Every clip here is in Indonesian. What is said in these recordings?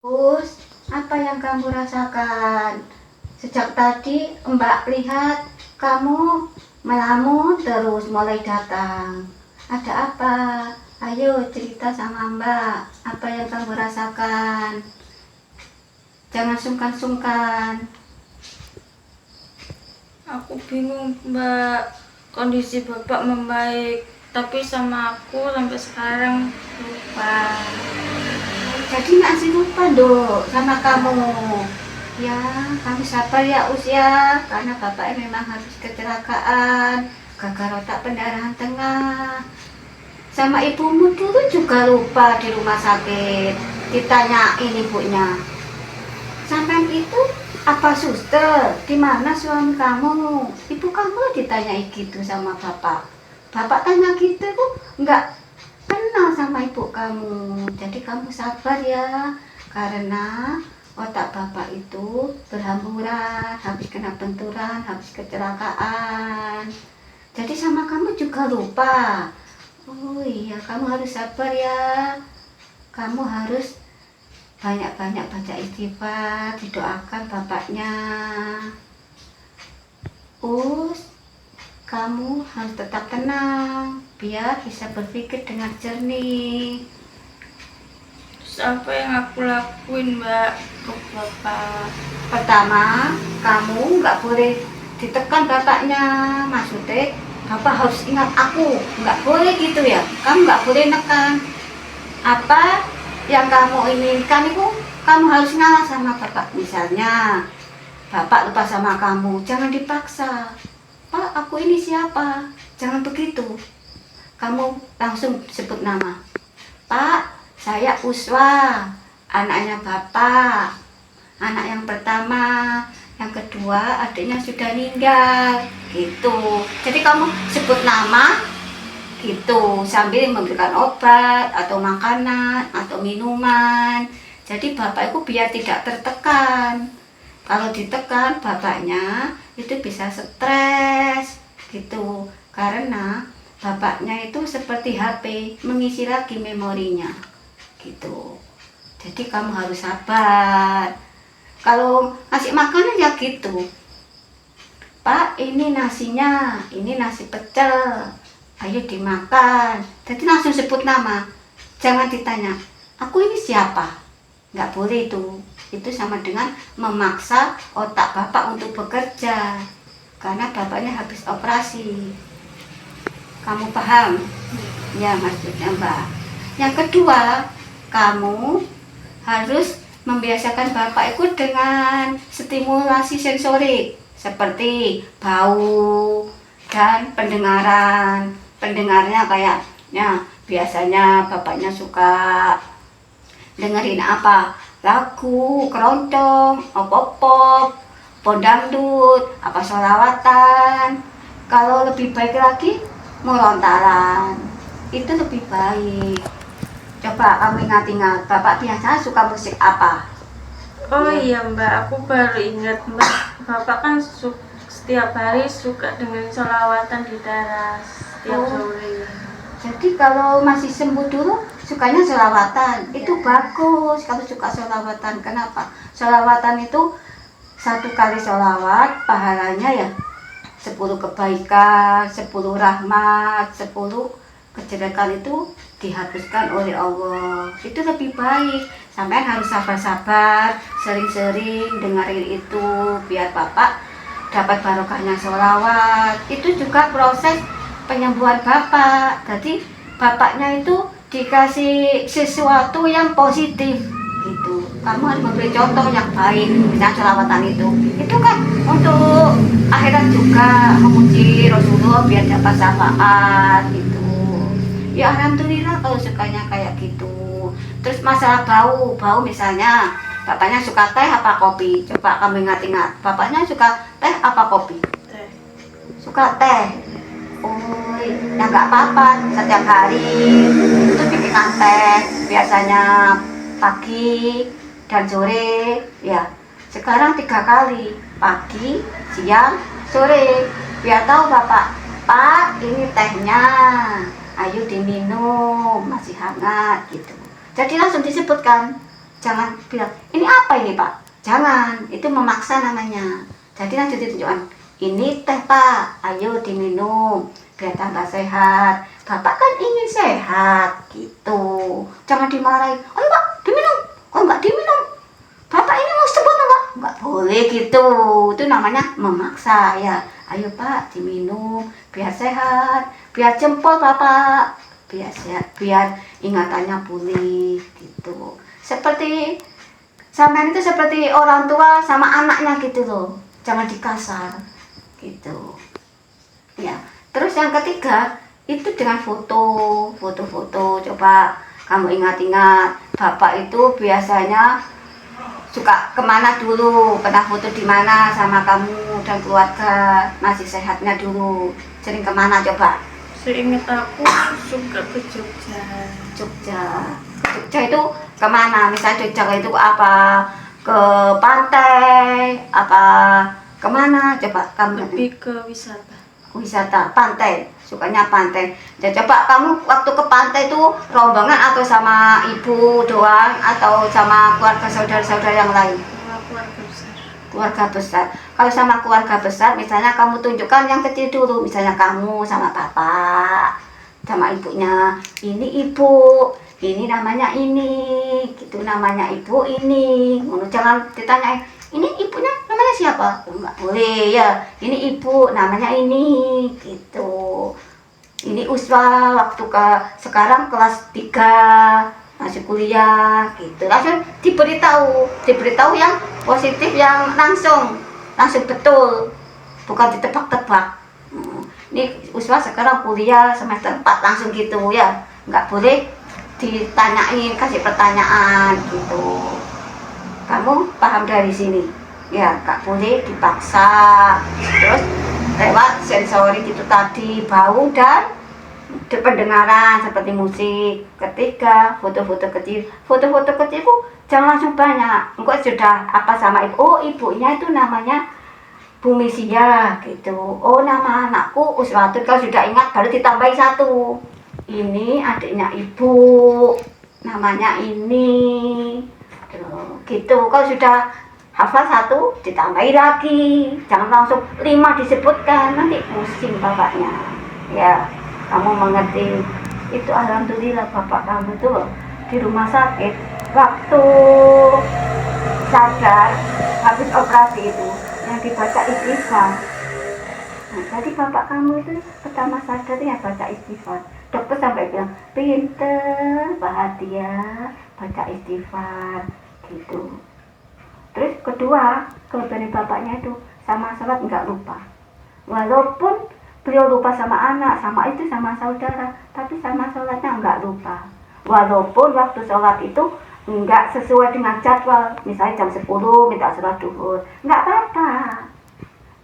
Terus, apa yang kamu rasakan? Sejak tadi Mbak lihat kamu melamun terus mulai datang. Ada apa? Ayo cerita sama Mbak, apa yang kamu rasakan? Jangan sungkan-sungkan. Aku bingung, Mbak. Kondisi Bapak membaik, tapi sama aku sampai sekarang lupa. Jadi masih lupa dok sama kamu. Ya, kamu sabar ya usia, karena bapaknya memang habis kecelakaan, gagal otak pendarahan tengah. Sama ibumu dulu juga lupa di rumah sakit. Ditanyain ibunya, sampai itu apa suster? Di mana suami kamu? Ibu kamu ditanyai gitu sama bapak. Bapak tanya gitu kok nggak kenal sama ibu kamu. Jadi kamu sabar ya, karena otak bapak itu berhamburan, habis kena benturan, habis kecelakaan. Jadi sama kamu juga lupa. Oh iya, kamu harus sabar ya. Kamu harus banyak-banyak baca istighfar, didoakan bapaknya. Kamu harus tetap tenang, biar bisa berpikir dengan jernih. Terus apa yang aku lakuin, Mbak, ke Bapak? Pertama, kamu nggak boleh ditekan bapaknya. Maksudnya, bapak harus ingat aku. Nggak boleh gitu ya. Kamu nggak boleh nekan. Apa yang kamu inginkan itu kamu harus ngalah sama bapak. Misalnya bapak lupa sama kamu, jangan dipaksa. Pak, aku ini siapa? Jangan begitu. Kamu langsung sebut nama. Pak, saya Uswa, anaknya bapak, anak yang pertama. Yang kedua adiknya sudah meninggal gitu. Jadi kamu sebut nama gitu sambil memberikan obat atau makanan atau minuman. Jadi bapak itu biar tidak tertekan. Kalau ditekan bapaknya itu bisa stres gitu, karena bapaknya itu seperti HP mengisi lagi memorinya gitu. Jadi kamu harus sabar. Kalau ngasih makanan ya gitu, Pak, ini nasinya, ini nasi pecel, ayo dimakan. Jadi langsung sebut nama, jangan ditanya aku ini siapa. Nggak boleh itu sama dengan memaksa otak bapak untuk bekerja, karena bapaknya habis operasi. Kamu paham ya maksudnya Mbak? Yang kedua, kamu harus membiasakan bapak itu dengan stimulasi sensorik seperti bau dan pendengaran. Pendengarnya kayaknya biasanya bapaknya suka dengerin apa? Lagu, keroncong, pop-pop, dangdut, apa sholawatan. Kalau lebih baik lagi, murontalan. Itu lebih baik. Coba kamu ingat-ingat, bapak biasa suka musik apa? Oh iya, Mbak, aku baru ingat, Mbak. Bapak kan setiap hari suka dengan sholawatan di teras setiap sore. Jadi kalau masih sembuh dulu, sukanya sholawatan. Itu bagus kalau suka sholawatan. Kenapa? Sholawatan itu satu kali sholawat, pahalanya ya 10 kebaikan, 10 rahmat, 10 kejelekan itu dihapuskan oleh Allah. Itu lebih baik. Sampai harus sabar-sabar, sering-sering dengerin itu biar bapak dapat barokahnya sholawat. Itu juga proses penyembuhan bapak. Jadi bapaknya itu dikasih sesuatu yang positif gitu. Kamu harus memberi contoh yang baik. Misalnya sholawatan itu kan untuk akhirat juga, memuji Rasulullah biar dapat syafaat gitu. Ya alhamdulillah kalau sukanya kayak gitu. Terus masalah bau misalnya bapaknya suka teh apa kopi? Coba kamu ingat-ingat, bapaknya suka teh apa kopi? Teh. Suka teh. Oh, ya nggak apa-apa, setiap hari itu bikinan teh, biasanya pagi dan sore ya. Sekarang 3 kali, pagi, siang, sore, biar tahu bapak, Pak, ini tehnya, ayo diminum, masih hangat gitu. Jadi langsung disebutkan, Jangan bilang, ini apa ini Pak? Jangan, itu memaksa namanya. Jadi nanti ditunjukkan, ini teh Pak, ayo diminum biar tambah sehat. Bapak kan ingin sehat gitu. Jangan dimarahin, ayo Pak diminum. Kok nggak diminum? Bapak ini mau sebut Pak? Nggak boleh gitu. Itu namanya memaksa ya. Ayo Pak diminum biar sehat, biar jempol Bapak, biar sehat, biar ingatannya pulih gitu. Seperti sampean itu seperti orang tua sama anaknya gitu loh, jangan dikasar gitu ya. Terus yang ketiga itu dengan foto, coba kamu ingat-ingat, bapak itu biasanya suka kemana dulu, pernah foto di mana sama kamu dan keluarga, masih sehatnya dulu, sering kemana coba? Seingat aku suka ke Jogja. Jogja itu kemana? Misalnya Jogja itu apa? Ke pantai? Apa kemana? Coba kamu. Lebih ke wisata. Wisata, pantai. Sukanya pantai. Ya, coba kamu waktu ke pantai itu rombongan atau sama ibu doang atau sama keluarga saudara-saudara yang lain? Sama keluarga besar. Keluarga besar. Kalau sama keluarga besar, misalnya kamu tunjukkan yang kecil dulu, misalnya kamu sama bapak, sama ibunya. Ini ibu, ini namanya ini, gitu namanya ibu ini. Jangan ditanyain, ini ibunya namanya siapa? Enggak boleh ya. Ini ibu namanya ini, gitu. Ini Uswa waktu sekarang kelas 3 masih kuliah gitu, langsung diberitahu yang positif, yang langsung betul, bukan ditebak-tebak. Ini Uswa sekarang kuliah semester 4 langsung gitu ya, nggak boleh ditanyain, kasih pertanyaan gitu. Kamu paham dari sini ya, nggak boleh dipaksa. Terus lewat sensori itu tadi, bau dan pendengaran seperti musik. Ketiga, foto-foto kecil itu jangan langsung banyak. Engkau sudah apa sama ibu, oh ibunya itu namanya Bu Misia gitu, oh nama anakku Uswatun. Kalau sudah ingat baru ditambahi 1, ini adiknya ibu namanya ini gitu. Kalau sudah hafal 1 ditambahi lagi, jangan langsung 5 disebutkan, nanti pusing bapaknya ya. Kamu mengerti itu. Alhamdulillah bapak kamu tuh di rumah sakit waktu sadar habis operasi itu yang dibaca istighfar. Nah, jadi bapak kamu itu pertama sadar ya baca istighfar. Dokter sampai bilang pinter, bahagia, baca istighfar gitu. Terus kedua, kelebihan bapaknya itu sama sholat nggak lupa. Walaupun beliau lupa sama anak, sama itu, sama saudara, tapi sama sholatnya nggak lupa. Walaupun waktu sholat itu nggak sesuai dengan jadwal, misalnya jam 10 minta sholat duhur, nggak apa-apa.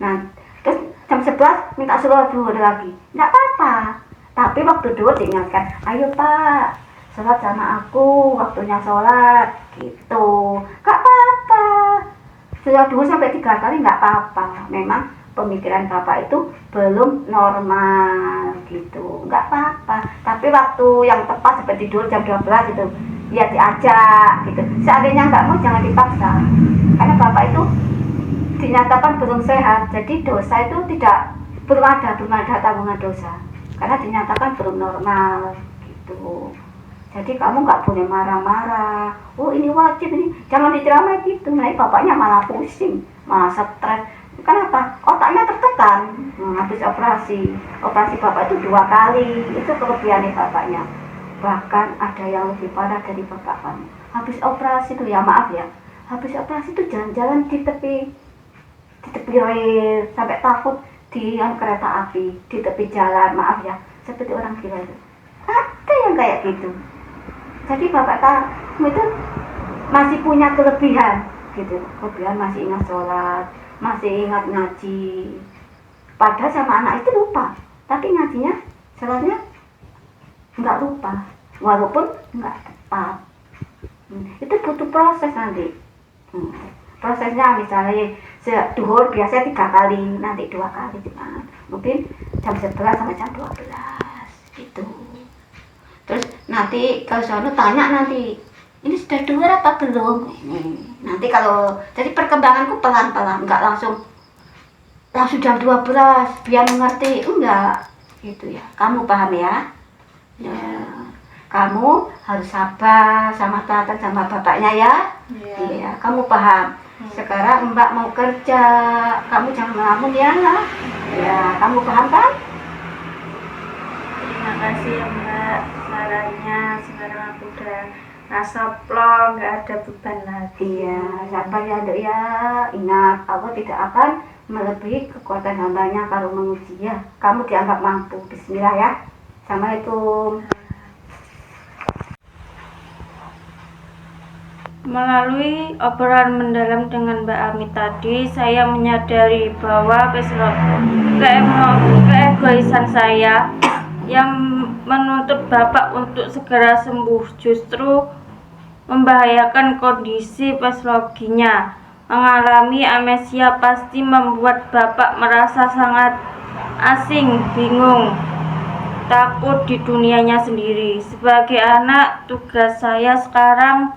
Nah, terus jam 11 minta sholat duhur lagi, nggak apa-apa. Tapi waktu duhur diingatkan, ayo Pak, sholat sama aku, waktunya sholat, gitu. Nggak apa-apa. Sholat duhur sampai 3 kali nggak apa-apa. Memang pemikiran bapak itu belum normal gitu, nggak apa-apa. Tapi waktu yang tepat seperti dulu jam 12 itu ya diajak gitu. Seandainya nggak mau jangan dipaksa, karena bapak itu dinyatakan belum sehat, jadi dosa itu belum ada tanggungan dosa, karena dinyatakan belum normal gitu. Jadi kamu nggak boleh marah-marah, oh ini wajib, ini jangan diceramai gitu. Nah bapaknya malah pusing, malah stres. Kenapa? Otaknya tertekan habis operasi bapak itu 2 kali. Itu kelebihannya bapaknya. Bahkan ada yang lebih parah dari bapak kamu. Habis operasi itu ya, maaf ya, habis operasi itu jalan-jalan di tepi rel, sampai takut di kereta api, di tepi jalan, maaf ya, seperti orang gila itu. Ada yang kayak gitu. Jadi bapak kamu itu masih punya kelebihan gitu. Kelebihan masih ingat sholat, masih ingat ngaji. Padahal sama anak itu lupa, tapi ngajinya, sholatnya nggak lupa, walaupun nggak tepat. Itu butuh proses nanti. Prosesnya misalnya duhur biasanya 3 kali, nanti 2 kali cuman. Mungkin jam 11 sampai jam 12 gitu. Terus nanti kalau soalnya tanya nanti, ini sudah 2 apa belum? Ini. Nanti kalau jadi perkembanganku pelan-pelan, nggak langsung jam 12 biar mengerti, enggak gitu ya. Kamu paham ya? Ya. Kamu harus sabar sama Tata sama bapaknya ya. Iya, kamu paham. Sekarang Mbak mau kerja, kamu jangan ngelamun ya. Ya, kamu paham kan? Terima kasih ya Mbak sarannya. Sekarang aku udah rasa plong, nggak ada beban lagi. Iya, sabar ya Dok ya. Ingat, Allah tidak akan melebihi kekuatan hambanya kalau menguji ya. Kamu dianggap mampu. Bismillah ya. Assalamualaikum. Melalui obrolan mendalam dengan Mbak Ami tadi, saya menyadari bahwa keegoisan saya yang menuntut Bapak untuk segera sembuh justru membahayakan kondisi psikologinya. Mengalami amnesia pasti membuat Bapak merasa sangat asing, bingung, takut di dunianya sendiri. Sebagai anak, tugas saya sekarang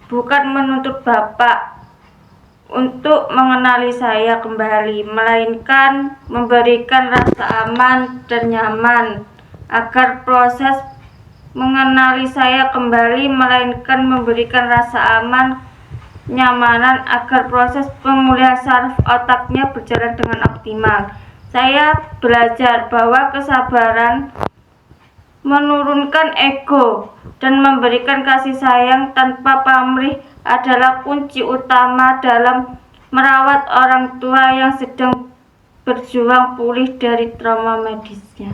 bukan menuntut Bapak untuk mengenali saya kembali, melainkan memberikan rasa aman dan nyaman agar proses mengenali saya kembali, melainkan memberikan rasa aman, nyamanan agar proses pemulihan saraf otaknya berjalan dengan optimal. Saya belajar bahwa kesabaran, menurunkan ego, dan memberikan kasih sayang tanpa pamrih adalah kunci utama dalam merawat orang tua yang sedang berjuang pulih dari trauma medisnya.